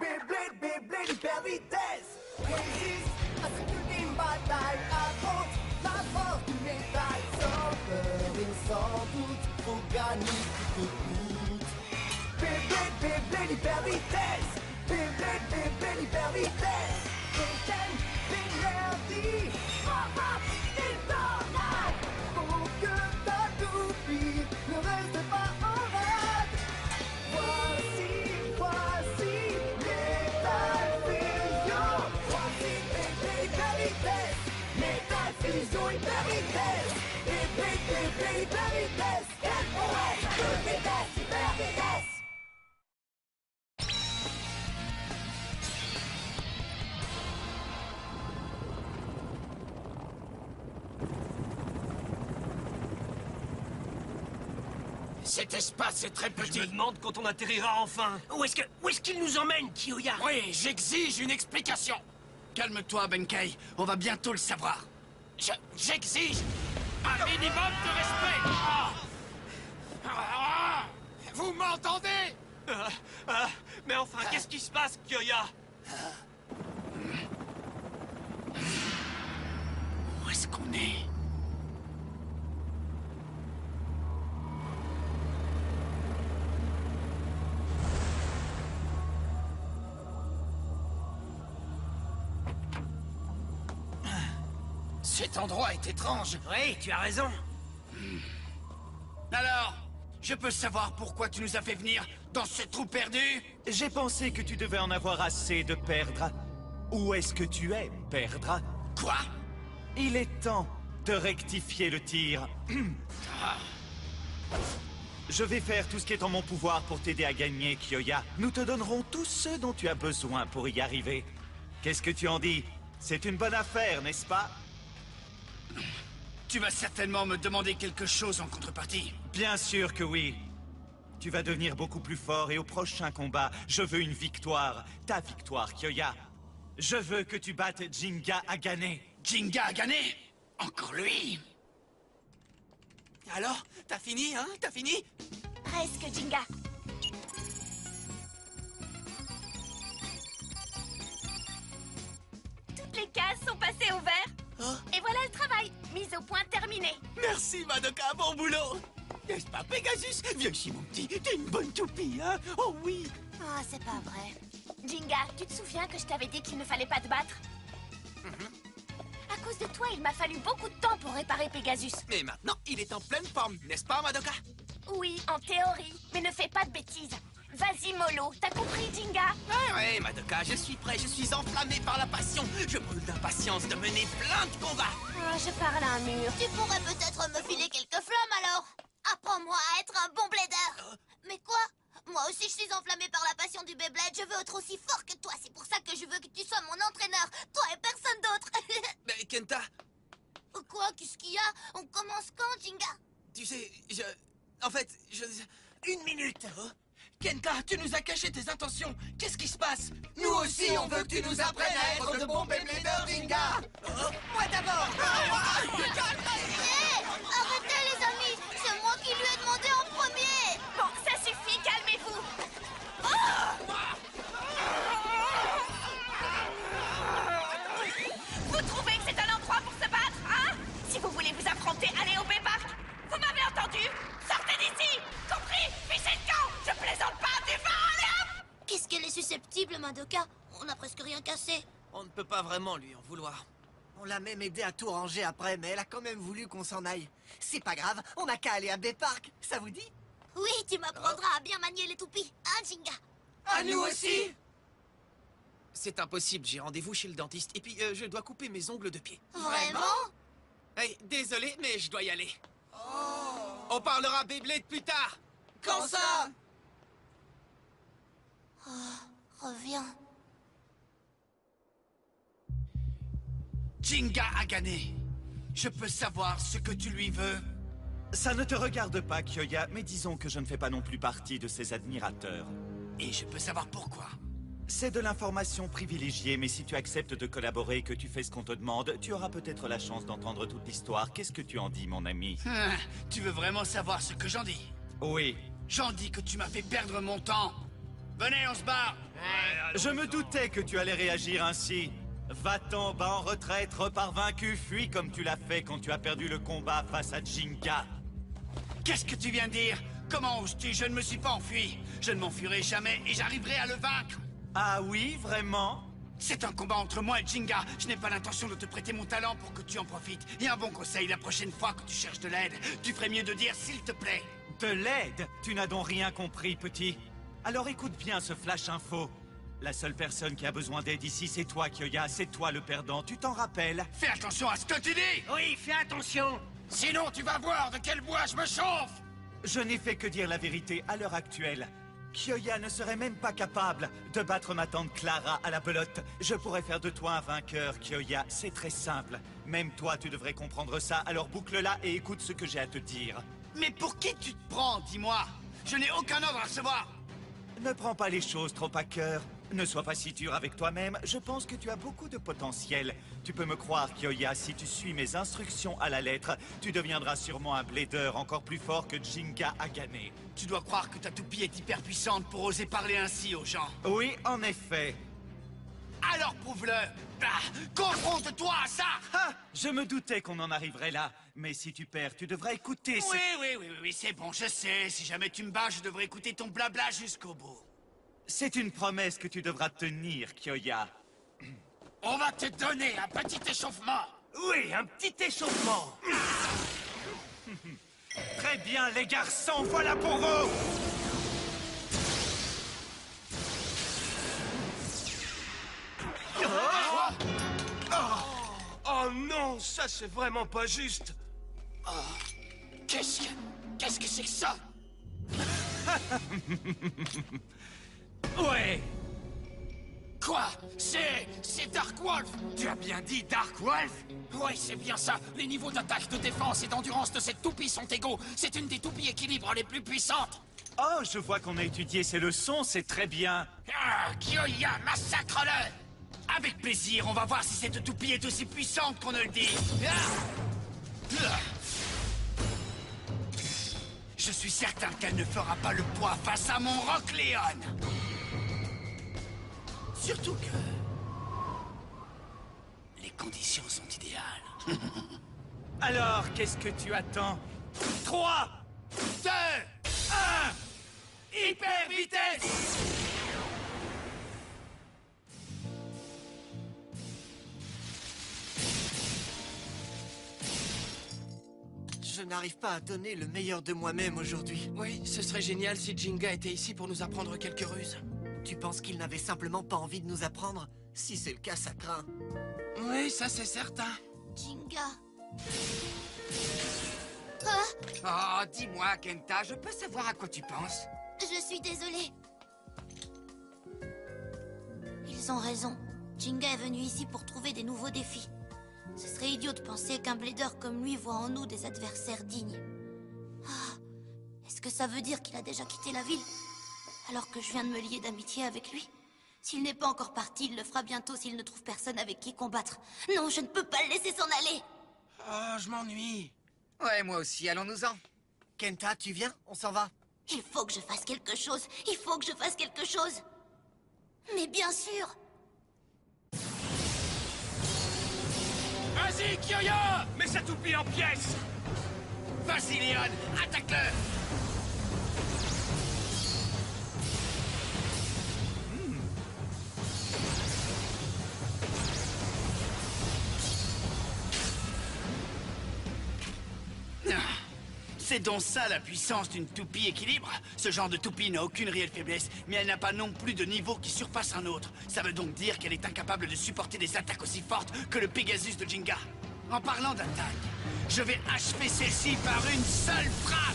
Beyblade, Beyblade hyper vitesse. Résiste à cette ultime bataille. Affronte la force du métal. Sans peur et sans doute, faut gagner coûte que coûte. Beyblade, Beyblade hyper vitesse. Beyblade, Beyblade hyper vitesse. Des chaînes d'énergie. Hop, hop, des tornades. Faut que ta toupie ne reste pas en rade. Voici Metal Fusion. Voici Beyblade hyper vitesse. Metal Fusion hyper vitesse. Beyblade hyper vitesse. Quelle prouesse, toute vitesse, hyper vitesse. Cet espace est très petit. Je me demande quand on atterrira enfin. Où est-ce qu'il nous emmène, Kiyoya? Oui, j'exige une explication. Calme-toi, Benkei. On va bientôt le savoir. J'exige un minimum de respect. Vous m'entendez? Mais enfin, qu'est-ce qui se passe, Kiyoya? Où est-ce qu'on est? Cet endroit est étrange. Oui, tu as raison. Alors, je peux savoir pourquoi tu nous as fait venir dans ce trou perdu? J'ai pensé que tu devais en avoir assez de perdre. Où est-ce que tu es, perdre? Quoi? Il est temps de rectifier le tir. Je vais faire tout ce qui est en mon pouvoir pour t'aider à gagner, Kiyoya. Nous te donnerons tout ce dont tu as besoin pour y arriver. Qu'est-ce que tu en dis? C'est une bonne affaire, n'est-ce pas? Tu vas certainement me demander quelque chose en contrepartie. Bien sûr que oui. Tu vas devenir beaucoup plus fort et au prochain combat, je veux une victoire. Ta victoire, Kiyoya. Je veux que tu battes Jinga Agane. Jinga a gagné? Encore lui? Alors, t'as fini, hein? T'as fini? Presque, Jinga. Toutes les cases sont passées au vert. Et voilà le travail. Mise au point terminée. Merci, Madoka, bon boulot. N'est-ce pas, Pegasus? Viens ici, mon petit. T'es une bonne toupie, hein? Oh oui. Ah, c'est pas vrai. Jinga, tu te souviens que je t'avais dit qu'il ne fallait pas te battre? À cause de toi, il m'a fallu beaucoup de temps pour réparer Pegasus. Mais maintenant, il est en pleine forme, n'est-ce pas, Madoka? Oui, en théorie. Mais ne fais pas de bêtises. Vas-y, Molo. T'as compris, Jinga? Ouais, Madoka, je suis prêt, je suis enflammé par la passion. Je brûle d'impatience de mener plein de combats. Ah, je parle à un mur. Tu pourrais peut-être me filer quelques flammes alors. Apprends-moi à être un bon blader. Mais quoi? Moi aussi je suis enflammée par la passion du Beyblade. Je veux être aussi fort que toi. C'est pour ça que je veux que tu sois mon entraîneur. Toi et personne d'autre. Mais Kenta, Quoi? Qu'est-ce qu'il y a? On commence quand, Jinga? tu sais, En fait, Une minute. Kenta, tu nous as caché tes intentions. Qu'est-ce qui se passe? Nous aussi, on veut que tu nous apprennes à être de bons Beybladers, Jinga. Moi d'abord. Hé! Arrêtez les amis. C'est moi qui lui ai demandé en premier. Bon, ça suffit, calmez-vous. Vous trouvez que c'est un endroit pour se battre, hein? Si vous voulez vous affronter, allez au Bay-Park. Vous m'avez entendu? Sortez d'ici. Compris? Fichez le camp. Je plaisante pas, du vent, allez hop! Qu'est-ce qu'elle est susceptible, Madoka? On n'a presque rien cassé. On ne peut pas vraiment lui en vouloir. On l'a même aidé à tout ranger après, mais elle a quand même voulu qu'on s'en aille. C'est pas grave, on n'a qu'à aller à Bay-Park, ça vous dit? Oui, tu m'apprendras à bien manier les toupies. Hein, Jinga? À nous aussi? C'est impossible, j'ai rendez-vous chez le dentiste. Et puis, je dois couper mes ongles de pied. Vraiment? Hey, désolé, mais je dois y aller. On parlera Beyblade plus tard. Quand ça? Reviens. Jinga a gagné. Je peux savoir ce que tu lui veux? Ça ne te regarde pas, Kiyoya, mais disons que je ne fais pas non plus partie de ses admirateurs. Et je peux savoir pourquoi? C'est de l'information privilégiée, mais si tu acceptes de collaborer et que tu fais ce qu'on te demande, tu auras peut-être la chance d'entendre toute l'histoire. Qu'est-ce que tu en dis, mon ami? Tu veux vraiment savoir ce que j'en dis? Oui. J'en dis que tu m'as fait perdre mon temps. Venez, on se barre. Je me doutais que tu allais réagir ainsi. Va-t'en, bas en retraite, repars vaincu, fuis comme tu l'as fait quand tu as perdu le combat face à Jinga. Qu'est-ce que tu viens de dire? Comment oses-tu? Je ne me suis pas enfui. Je ne m'enfuirai jamais et j'arriverai à le vaincre. Ah oui, vraiment? C'est un combat entre moi et Jinga. Je n'ai pas l'intention de te prêter mon talent pour que tu en profites. Et un bon conseil, la prochaine fois que tu cherches de l'aide, tu ferais mieux de dire s'il te plaît. De l'aide? Tu n'as donc rien compris, petit. Alors écoute bien ce flash info. La seule personne qui a besoin d'aide ici, c'est toi, Kyoya. C'est toi le perdant, tu t'en rappelles? Fais attention à ce que tu dis. Oui, fais attention. Sinon, tu vas voir de quel bois je me chauffe. Je n'ai fait que dire la vérité à l'heure actuelle. Kyoya ne serait même pas capable de battre ma tante Clara à la belote. Je pourrais faire de toi un vainqueur, Kyoya. C'est très simple. Même toi, tu devrais comprendre ça. Alors boucle-la et écoute ce que j'ai à te dire. Mais pour qui tu te prends, dis-moi? Je n'ai aucun ordre à recevoir. Ne prends pas les choses trop à cœur. Ne sois pas si dur avec toi-même. Je pense que tu as beaucoup de potentiel. Tu peux me croire, Kyoya, si tu suis mes instructions à la lettre, tu deviendras sûrement un blader encore plus fort que Jinga a gagné. Tu dois croire que ta toupie est hyper puissante pour oser parler ainsi aux gens. Oui, en effet. Alors prouve-le. Confronte-toi à ça. Ah, je me doutais qu'on en arriverait là. Mais si tu perds, tu devras écouter ce... Oui, c'est bon, je sais. Si jamais tu me bats, je devrais écouter ton blabla jusqu'au bout. C'est une promesse que tu devras tenir, Kyoya. On va te donner un petit échauffement. Oui, un petit échauffement. Très bien, les garçons, voilà pour vous. Oh non, ça c'est vraiment pas juste. Qu'est-ce que c'est que ça? Ouais. Quoi? C'est Dark Wolf. Tu as bien dit Dark Wolf? Oui, c'est bien ça. Les niveaux d'attaque, de défense et d'endurance de cette toupie sont égaux. C'est une des toupies équilibre les plus puissantes. Oh, je vois qu'on a étudié ces leçons, c'est très bien. Ah, Kyoya, massacre-le! Avec plaisir, on va voir si cette toupie est aussi puissante qu'on ne le dit. Je suis certain qu'elle ne fera pas le poids face à mon Rock Leon. Surtout que... les conditions sont idéales. Alors, qu'est-ce que tu attends? 3, 2, 1, hyper vitesse! Je n'arrive pas à donner le meilleur de moi-même aujourd'hui. Oui, ce serait génial si Jinga était ici pour nous apprendre quelques ruses. Tu penses qu'il n'avait simplement pas envie de nous apprendre? Si c'est le cas, ça craint. Oui, ça c'est certain. Jinga. Oh, dis-moi, Kenta, je peux savoir à quoi tu penses? Je suis désolée. Ils ont raison. Jinga est venu ici pour trouver des nouveaux défis. Ce serait idiot de penser qu'un blader comme lui voit en nous des adversaires dignes. Ah, est-ce que ça veut dire qu'il a déjà quitté la ville? Alors que je viens de me lier d'amitié avec lui? S'il n'est pas encore parti, il le fera bientôt s'il ne trouve personne avec qui combattre. Non, je ne peux pas le laisser s'en aller. Oh, je m'ennuie. Ouais, moi aussi, allons-nous-en. Kenta, tu viens? On s'en va. Il faut que je fasse quelque chose. Il faut que je fasse quelque chose. Mais bien sûr. Vas-y, Kyoya! Mais ça toupie en pièces. Vas-y, Leon, attaque-le. C'est donc ça la puissance d'une toupie équilibre. Ce genre de toupie n'a aucune réelle faiblesse, mais elle n'a pas non plus de niveau qui surpasse un autre. Ça veut donc dire qu'elle est incapable de supporter des attaques aussi fortes que le Pegasus de Jinga. En parlant d'attaque, je vais achever celle-ci par une seule frappe.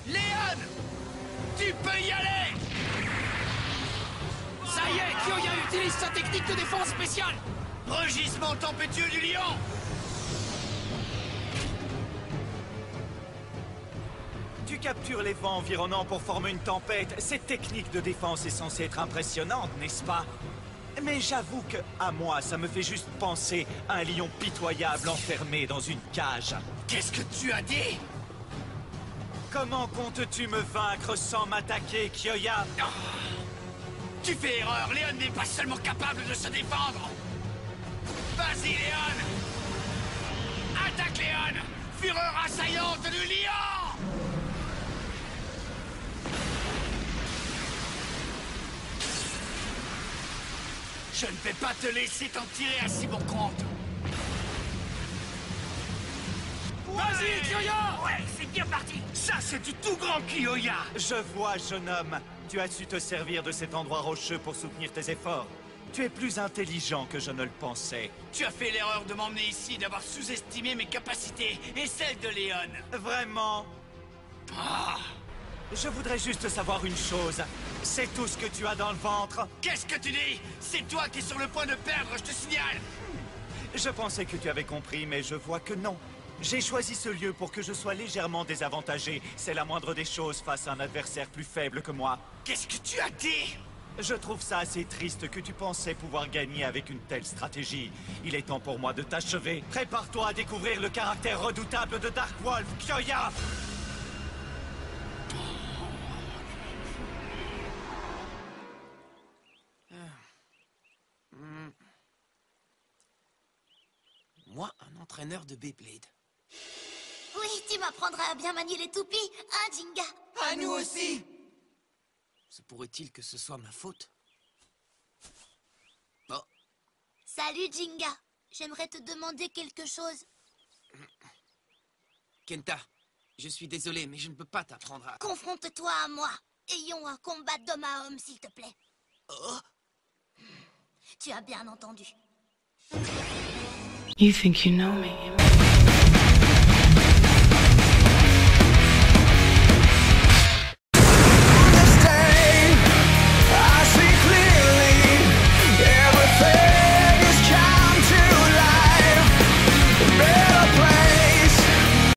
Léon, tu peux y aller. Ça y est, Kyoya utilise sa technique de défense spéciale. Rugissement tempétueux du lion. Tu captures les vents environnants pour former une tempête. Cette technique de défense est censée être impressionnante, n'est-ce pas? Mais j'avoue que, à moi, ça me fait juste penser à un lion pitoyable enfermé dans une cage. Qu'est-ce que tu as dit? Comment comptes-tu me vaincre sans m'attaquer, Kyoya? Tu fais erreur, Léon n'est pas seulement capable de se défendre. Vas-y, Léon! Attaque, Léon! Fureur assaillante du lion! Je ne vais pas te laisser t'en tirer à si bon compte. Vas-y, Kyoya! Ouais, c'est bien parti. Ça, c'est du tout grand Kyoya! Je vois, jeune homme. Tu as su te servir de cet endroit rocheux pour soutenir tes efforts. Tu es plus intelligent que je ne le pensais. Tu as fait l'erreur de m'emmener ici, d'avoir sous-estimé mes capacités et celles de Léon. Vraiment? Ah. Je voudrais juste savoir une chose. C'est tout ce que tu as dans le ventre? Qu'est-ce que tu dis? C'est toi qui es sur le point de perdre, je te signale. Je pensais que tu avais compris, mais je vois que non. J'ai choisi ce lieu pour que je sois légèrement désavantagé. C'est la moindre des choses face à un adversaire plus faible que moi. Qu'est-ce que tu as dit? Je trouve ça assez triste que tu pensais pouvoir gagner avec une telle stratégie. Il est temps pour moi de t'achever. Prépare-toi à découvrir le caractère redoutable de Dark Wolf, Kyoya! Moi, un entraîneur de Beyblade. Oui, tu m'apprendras à bien manier les toupies, hein, Jinga? À nous aussi! Se pourrait-il que ce soit ma faute? Oh, Salut, Jinga. J'aimerais te demander quelque chose. Kenta, je suis désolé, mais je ne peux pas t'apprendre à... Confronte-toi à moi. Ayons un combat d'homme à homme, s'il te plaît. Oh. Tu as bien entendu. You think you know me.